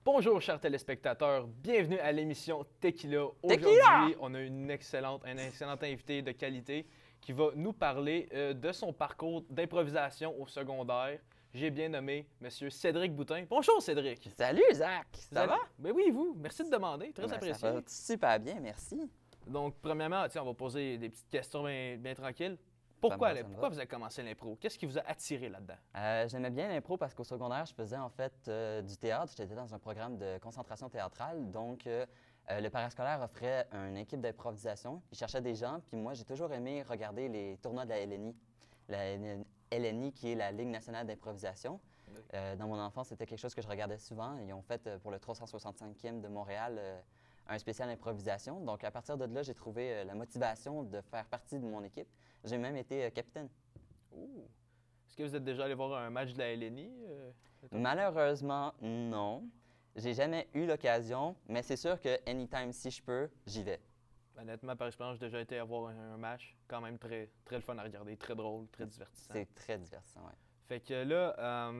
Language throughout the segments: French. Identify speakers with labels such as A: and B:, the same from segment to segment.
A: Bonjour chers téléspectateurs, bienvenue à l'émission Tequila.
B: Tequila!
A: Aujourd'hui, on a un excellent invité de qualité qui va nous parler de son parcours d'improvisation au secondaire. J'ai bien nommé Monsieur Cédric Boutin. Bonjour Cédric!
B: Salut Zach, ça va?
A: Ben oui, vous, merci de demander, très
B: Ben,
A: apprécié.
B: ça va super bien, merci.
A: Donc, premièrement, tiens, on va poser des petites questions bien tranquilles. Pourquoi vous avez commencé l'impro? Qu'est-ce qui vous a attiré là-dedans?
B: J'aimais bien l'impro parce qu'au secondaire, je faisais en fait du théâtre. J'étais dans un programme de concentration théâtrale. Donc, le parascolaire offrait une équipe d'improvisation. Il cherchait des gens. Puis moi, j'ai toujours aimé regarder les tournois de la LNI. La LNI, qui est la Ligue nationale d'improvisation.
A: Oui.
B: Dans mon enfance, c'était quelque chose que je regardais souvent. Ils ont fait pour le 365e de Montréal un spécial improvisation. Donc, à partir de là, j'ai trouvé la motivation de faire partie de mon équipe. J'ai même été capitaine.
A: Ouh. Est-ce que vous êtes déjà allé voir un match de la LNI?
B: Malheureusement, non. J'ai jamais eu l'occasion, mais c'est sûr que anytime, si je peux, j'y vais.
A: Honnêtement, par expérience, j'ai déjà été à voir un match quand même très le fun à regarder, très drôle, très divertissant.
B: C'est très divertissant, oui.
A: Fait que là,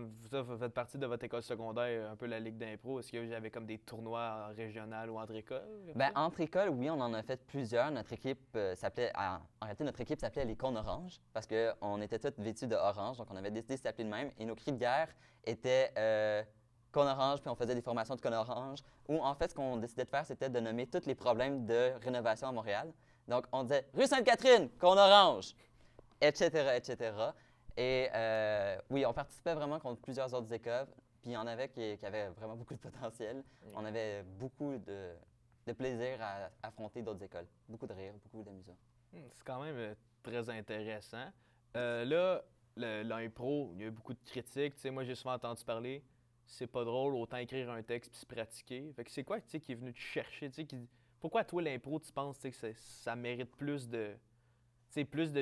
A: vous faites partie de votre école secondaire, un peu la Ligue d'impro. Est-ce que vous avez comme des tournois régionaux ou entre écoles?
B: Bien, entre écoles, oui, on en a fait plusieurs. Notre équipe s'appelait, en réalité, notre équipe s'appelait les Cônes Oranges parce qu'on était tous vêtus de orange, donc on avait décidé de s'appeler de même. Et nos cris de guerre étaient Cônes Orange, puis on faisait des formations de Cônes Orange. Où, en fait, ce qu'on décidait de faire, c'était de nommer tous les problèmes de rénovation à Montréal. Donc, on disait Rue Sainte-Catherine, Cônes Orange, etc., etc. Et oui, on participait vraiment contre plusieurs autres écoles, puis il y en avait qui avaient vraiment beaucoup de potentiel. On avait beaucoup de plaisir à affronter d'autres écoles. Beaucoup de rire, beaucoup d'amusement.
A: C'est quand même très intéressant. Là, l'impro, il y a eu beaucoup de critiques. Tu sais, moi, j'ai souvent entendu parler, c'est pas drôle, autant écrire un texte puis se pratiquer. Fait que c'est quoi, tu sais, qui est venu te chercher? Tu sais, pourquoi, toi, l'impro, tu penses tu sais, que ça mérite plus de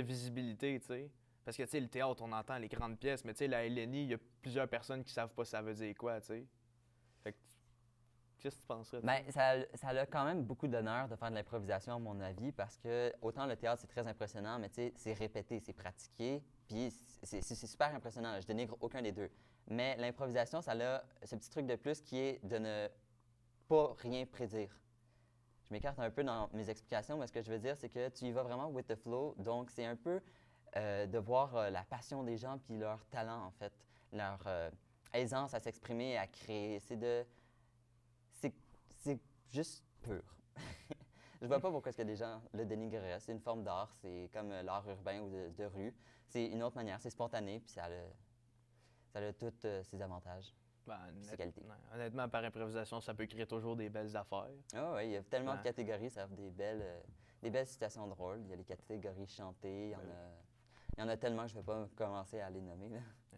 A: visibilité, tu sais? Parce que, tu sais, le théâtre, on entend les grandes pièces, mais tu sais, la LNI, il y a plusieurs personnes qui savent pas ça veut dire quoi, tu sais. Fait que, qu'est-ce que tu penserais?
B: Bien, ça a quand même beaucoup d'honneur de faire de l'improvisation, à mon avis, parce que autant le théâtre, c'est très impressionnant, mais tu sais, c'est répété, c'est pratiqué, puis c'est super impressionnant. Je dénigre aucun des deux. Mais l'improvisation, ça a ce petit truc de plus qui est de ne pas rien prédire. Je m'écarte un peu dans mes explications, mais ce que je veux dire, c'est que tu y vas vraiment with the flow, donc c'est un peu de voir la passion des gens puis leur talent, en fait, leur aisance à s'exprimer et à créer. C'est juste pur. Je vois pas pourquoi est-ce que des gens le dénigreraient. C'est une forme d'art, c'est comme l'art urbain ou de rue. C'est une autre manière, c'est spontané, puis ça a tous ses avantages. Ses qualités.
A: Honnêtement, par improvisation, ça peut créer toujours des belles affaires.
B: Ah oui, il y a tellement de catégories, ça offre des belles situations drôles. Il y a les catégories chantées, il y en a tellement que je ne vais pas commencer à les nommer.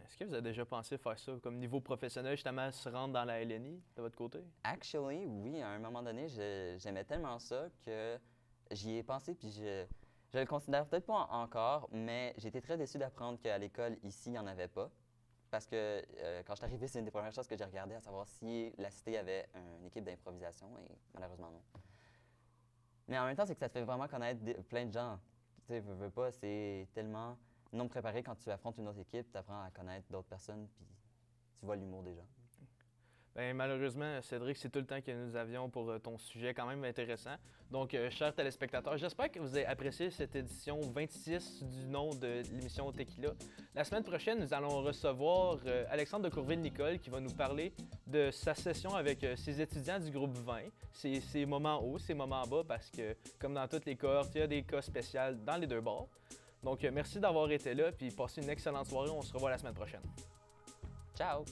A: Est-ce que vous avez déjà pensé faire ça comme niveau professionnel, justement, se rendre dans la LNI de votre côté?
B: Actually, oui, à un moment donné, j'aimais tellement ça que j'y ai pensé, puis je le considère peut-être pas encore, mais j'ai été très déçu d'apprendre qu'à l'école, ici, il n'y en avait pas. Parce que quand je suis arrivé, c'est une des premières choses que j'ai regardé, à savoir si la cité avait une équipe d'improvisation, et malheureusement non. Mais en même temps, c'est que ça te fait vraiment connaître plein de gens. Tu sais, veux pas, c'est tellement non préparé quand tu affrontes une autre équipe, tu apprends à connaître d'autres personnes, puis tu vois l'humour des gens.
A: Bien, malheureusement, Cédric, c'est tout le temps que nous avions pour ton sujet quand même intéressant. Donc, chers téléspectateurs, j'espère que vous avez apprécié cette édition 26 du nom de l'émission Tequila. La semaine prochaine, nous allons recevoir Alexandre de Courville-Nicole qui va nous parler de sa session avec ses étudiants du groupe 20. C'est ses moments hauts, ses moments bas, parce que, comme dans toutes les cohortes, il y a des cas spéciaux dans les deux bords. Donc, merci d'avoir été là, puis passez une excellente soirée. On se revoit la semaine prochaine.
B: Ciao!